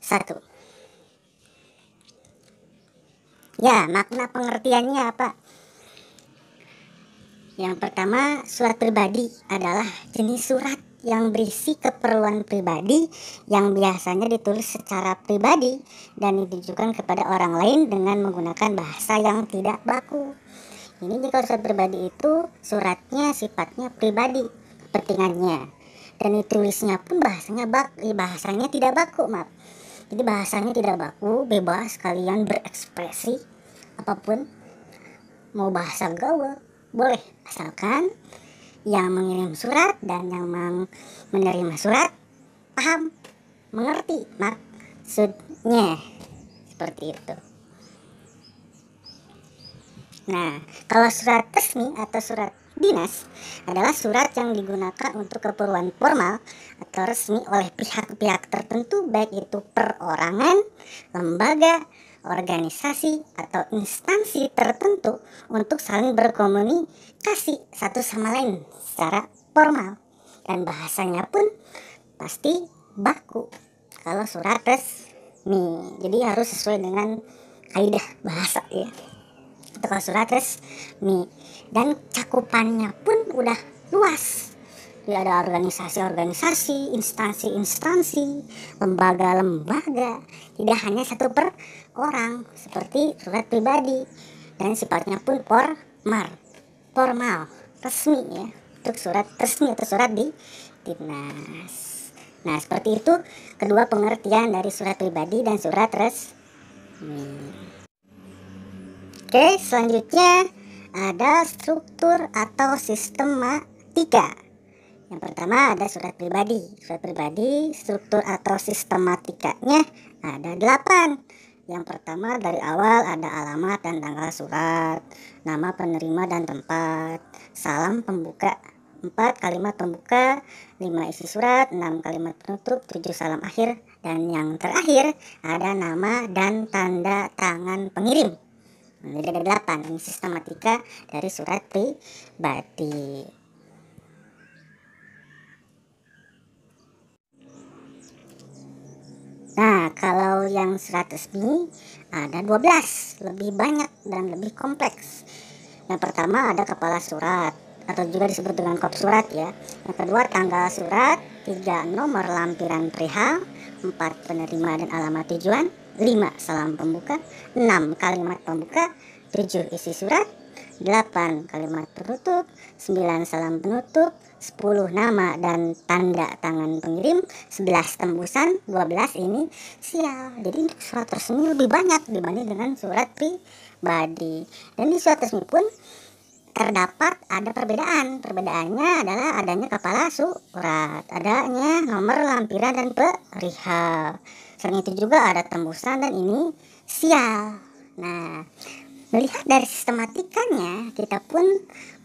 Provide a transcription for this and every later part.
1. Ya, makna pengertiannya apa? Yang pertama, surat pribadi adalah jenis surat yang berisi keperluan pribadi yang biasanya ditulis secara pribadi dan ditujukan kepada orang lain dengan menggunakan bahasa yang tidak baku. Ini jika surat pribadi itu suratnya sifatnya pribadi kepentingannya, dan ditulisnya pun bahasanya tidak baku, maaf. Jadi bahasanya tidak baku, bebas kalian berekspresi apapun, mau bahasa gaul boleh, asalkan yang mengirim surat dan yang menerima surat paham, mengerti maksudnya, seperti itu. Nah, kalau surat resmi atau surat dinas adalah surat yang digunakan untuk keperluan formal atau resmi oleh pihak-pihak tertentu, baik itu perorangan, lembaga, organisasi, atau instansi tertentu untuk saling berkomunikasi satu sama lain secara formal, dan bahasanya pun pasti baku kalau surat resmi. Jadi harus sesuai dengan kaidah bahasa ya. Itu kalau surat resmi, dan cakupannya pun udah luas. Jadi ada organisasi-organisasi, instansi-instansi, lembaga-lembaga, tidak hanya satu per orang seperti surat pribadi, dan sifatnya pun formal, resmi ya, untuk surat resmi atau surat di dinas. Nah, seperti itu kedua pengertian dari surat pribadi dan surat resmi. Oke, selanjutnya ada struktur atau sistematika. Yang pertama ada surat pribadi. Surat pribadi, struktur atau sistematikanya ada 8. Yang pertama, dari awal ada alamat dan tanggal surat, nama penerima dan tempat, salam pembuka, 4 kalimat pembuka, 5 isi surat, 6 kalimat penutup, 7 salam akhir, dan yang terakhir ada nama dan tanda tangan pengirim. Jadi ada 8. Ini sistematika dari surat pribadi. Nah, kalau yang surat resmi ada 12, lebih banyak dan lebih kompleks. Yang pertama ada kepala surat atau juga disebut dengan kop surat ya. Yang kedua tanggal surat, 3 nomor lampiran perihal, 4 penerima dan alamat tujuan, 5 salam pembuka, 6 kalimat pembuka, 7 isi surat, 8 kalimat penutup, 9 salam penutup, 10 nama dan tanda tangan pengirim, 11 tembusan, 12 ini sial. Jadi untuk surat resmi lebih banyak dibanding dengan surat pribadi. Dan di surat resmi pun terdapat ada perbedaan. Perbedaannya adalah adanya kepala surat, adanya nomor lampiran dan perihal. Selain itu juga ada tembusan dan inisial. Nah, melihat dari sistematikanya, kita pun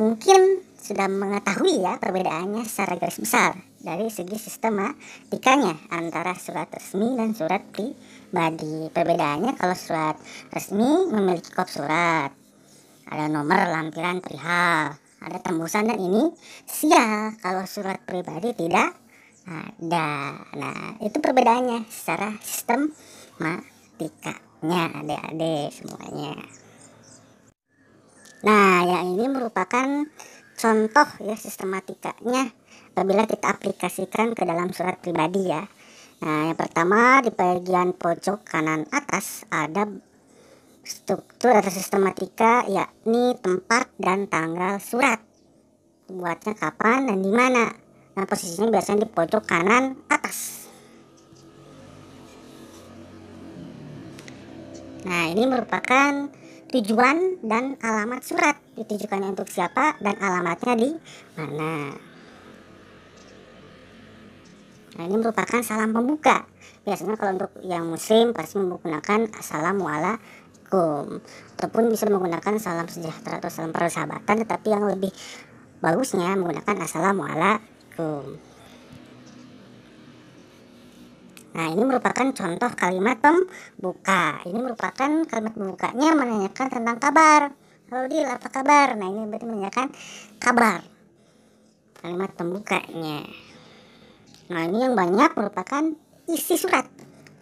mungkin sudah mengetahui ya perbedaannya secara garis besar dari segi sistematikanya antara surat resmi dan surat pribadi. Perbedaannya, kalau surat resmi memiliki kop surat, ada nomor lampiran perihal, ada tembusan dan inisial. Kalau surat pribadi tidak ada. Nah, itu perbedaannya secara sistematikanya, adik-adik semuanya. Nah, yang ini merupakan contoh ya sistematikanya apabila kita aplikasikan ke dalam surat pribadi ya. Nah, yang pertama di bagian pojok kanan atas ada struktur atau sistematika, yakni tempat dan tanggal surat. Buatnya kapan dan di mana. Nah, posisinya biasanya di pojok kanan atas. Nah, ini merupakan tujuan dan alamat surat, ditujukannya untuk siapa dan alamatnya di mana. Nah, ini merupakan salam pembuka. Biasanya kalau untuk yang muslim pasti menggunakan assalamualaikum, ataupun bisa menggunakan salam sejahtera atau salam persahabatan, tetapi yang lebih bagusnya menggunakan assalamualaikum. Nah, ini merupakan contoh kalimat pembuka. Ini merupakan kalimat pembukanya menanyakan tentang kabar. Halo Dil, apa kabar? Nah, ini berarti menanyakan kabar, kalimat pembukanya. Nah, ini yang banyak merupakan isi surat.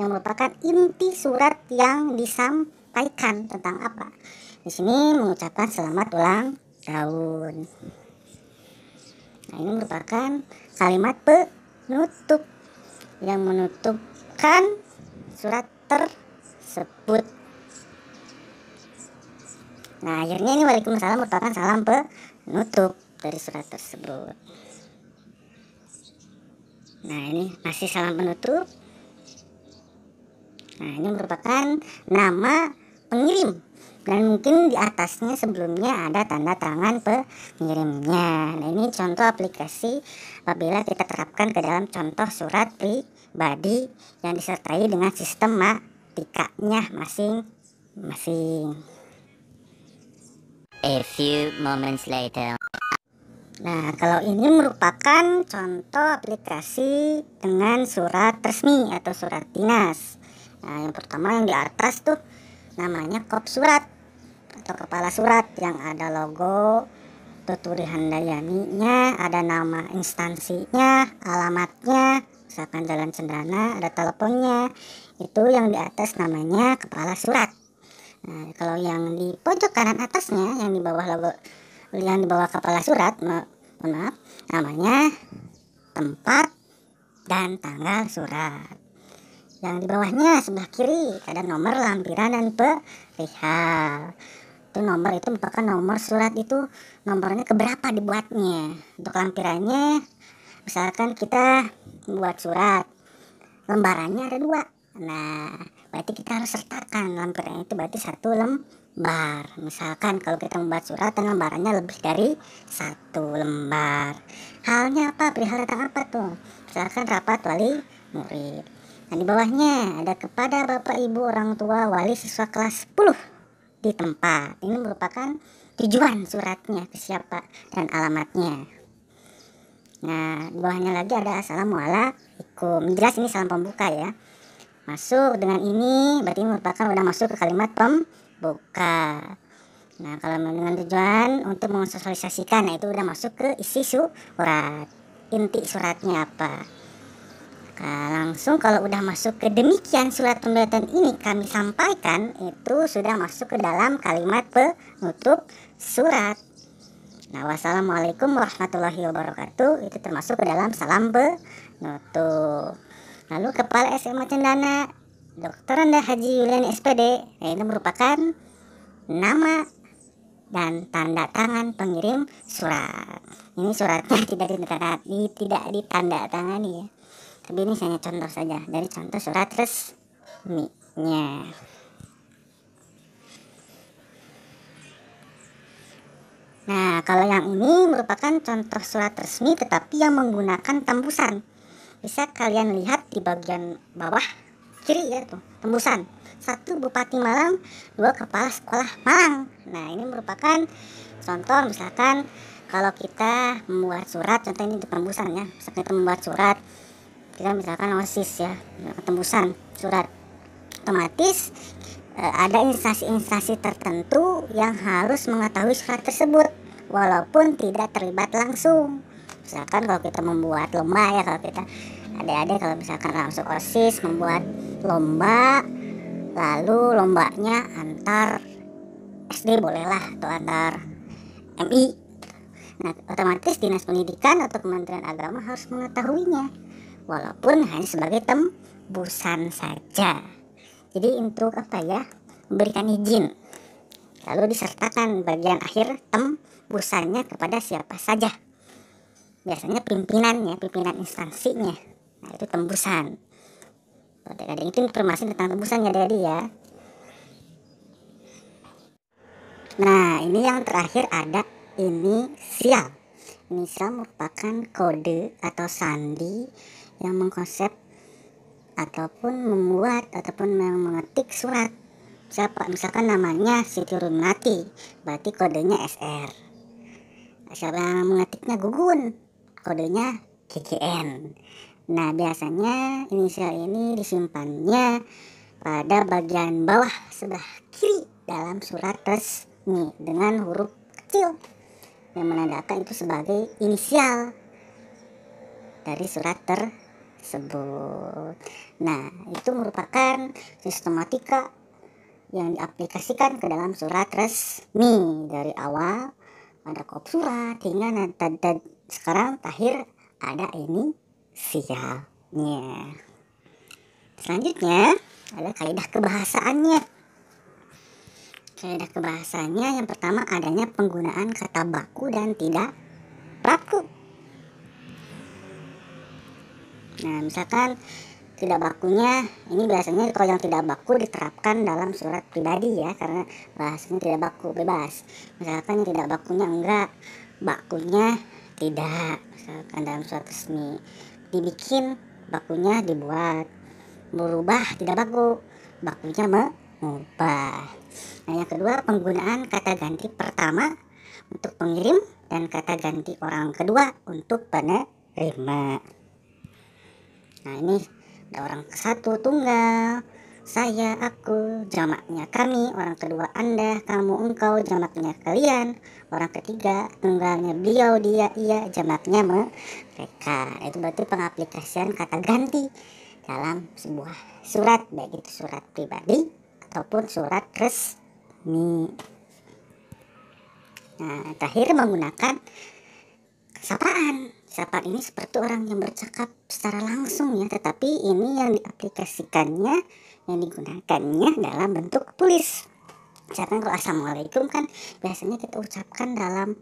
yang merupakan inti surat yang disampaikan tentang apa. Di sini mengucapkan selamat ulang tahun. Nah, ini merupakan kalimat penutup yang menutupkan surat tersebut. Nah, akhirnya ini Waalaikumsalam merupakan salam penutup dari surat tersebut. Nah, ini masih salam penutup. Nah, ini merupakan nama pengirim, dan mungkin di atasnya sebelumnya ada tanda tangan pengirimnya. Nah, ini contoh aplikasi apabila kita terapkan ke dalam contoh surat pribadi yang disertai dengan sistematikanya masing-masing. A few moments later. Nah, kalau ini merupakan contoh aplikasi dengan surat resmi atau surat dinas. Nah, yang pertama yang di atas tuh namanya kop surat atau kepala surat, yang ada logo Tuturi Handayani-nya, ada nama instansinya, alamatnya, misalkan Jalan Cendana, ada teleponnya. Itu yang di atas namanya kepala surat. Nah, kalau yang di pojok kanan atasnya, yang di bawah logo, yang di bawah kepala surat, maaf, namanya tempat dan tanggal surat. Yang di bawahnya sebelah kiri ada nomor lampiran dan perihal. Itu nomor itu merupakan nomor surat, itu nomornya keberapa dibuatnya. Untuk lampirannya, misalkan kita membuat surat, lembarannya ada 2. Nah, berarti kita harus sertakan lampirannya itu berarti 1 lembar. Misalkan kalau kita membuat surat dan lembarannya lebih dari 1 lembar. Halnya apa? Perihal tentang apa tuh? Misalkan rapat wali murid. Nah, di bawahnya ada kepada Bapak Ibu orang tua wali siswa kelas 10 di tempat. Ini merupakan tujuan suratnya ke siapa dan alamatnya. Nah, di bawahnya lagi ada Assalamualaikum. Jelas ini salam pembuka ya. Masuk dengan ini berarti merupakan udah masuk ke kalimat pembuka. Nah, kalau dengan tujuan untuk mensosialisasikan, nah itu udah masuk ke isi surat. Inti suratnya apa? Nah, langsung kalau udah masuk ke demikian surat pembuatan ini kami sampaikan, itu sudah masuk ke dalam kalimat penutup surat. Nah, wassalamualaikum warahmatullahi wabarakatuh itu termasuk ke dalam salam penutup. Lalu Kepala SMA Cendana Dr. Rendah Haji Yuliani SPD, itu merupakan nama dan tanda tangan pengirim surat. Ini suratnya tidak ditandatangani ya, tapi ini hanya contoh saja dari contoh surat resminya. Nah, kalau yang ini merupakan contoh surat resmi tetapi yang menggunakan tembusan. Bisa kalian lihat di bagian bawah kiri ya tuh, tembusan. 1 Bupati Malang, 2 Kepala Sekolah Malang. Nah, ini merupakan contoh misalkan kalau kita membuat surat, contoh ini di tembusan ya. Misalkan kita membuat surat, kita misalkan OSIS ya, tembusan surat. Otomatis ada instansi-instansi tertentu yang harus mengetahui surat tersebut walaupun tidak terlibat langsung. Misalkan kalau kita membuat lomba ya, kalau kita adik-adik kalau misalkan langsung OSIS membuat lomba, lalu lombanya antar SD bolehlah atau antar MI. Nah, otomatis Dinas Pendidikan atau Kementerian Agama harus mengetahuinya walaupun hanya sebagai tembusan saja. Jadi untuk apa ya? Memberikan izin. Lalu disertakan bagian akhir tembusannya kepada siapa saja. Biasanya pimpinan instansinya. Nah, itu tembusan. Adik-adik itu informasi tentang tembusan ya adik ya. Nah, ini yang terakhir ada inisial. Inisial merupakan kode atau sandi yang mengkonsep ataupun membuat ataupun mengetik surat. Siapa? Misalkan namanya Siti Runati, berarti kodenya SR. Siapa yang mengetiknya? Gugun, kodenya GGN. Nah, biasanya inisial ini disimpannya pada bagian bawah sebelah kiri dalam surat resmi dengan huruf kecil yang menandakan itu sebagai inisial dari surat tersebut. tersebut. Nah, itu merupakan sistematika yang diaplikasikan ke dalam surat resmi dari awal ada kop surat hingga dan sekarang terakhir ada inisialnya. Selanjutnya ada kaidah kebahasaannya. Kaidah kebahasaannya yang pertama adanya penggunaan kata baku dan tidak baku. Nah, misalkan tidak bakunya ini biasanya kalau yang tidak baku diterapkan dalam surat pribadi ya, karena bahasanya tidak baku, bebas. Misalkan yang tidak bakunya enggak, bakunya tidak. Misalkan dalam surat resmi dibikin, bakunya dibuat. Berubah tidak baku, bakunya mengubah. Nah, yang kedua penggunaan kata ganti pertama untuk pengirim dan kata ganti orang kedua untuk penerima. Nah, ini ada orang satu tunggal, saya, aku, jamaknya kami, orang kedua Anda, kamu, engkau, jamaknya kalian, orang ketiga tunggalnya beliau, dia, ia, jamaknya mereka. Itu berarti pengaplikasian kata ganti dalam sebuah surat, baik itu surat pribadi ataupun surat resmi. Nah, terakhir menggunakan sapaan. Sapaan ini seperti orang yang bercakap secara langsung ya, tetapi ini yang diaplikasikannya, yang digunakannya dalam bentuk tulis. Misalkan kalau assalamualaikum kan biasanya kita ucapkan dalam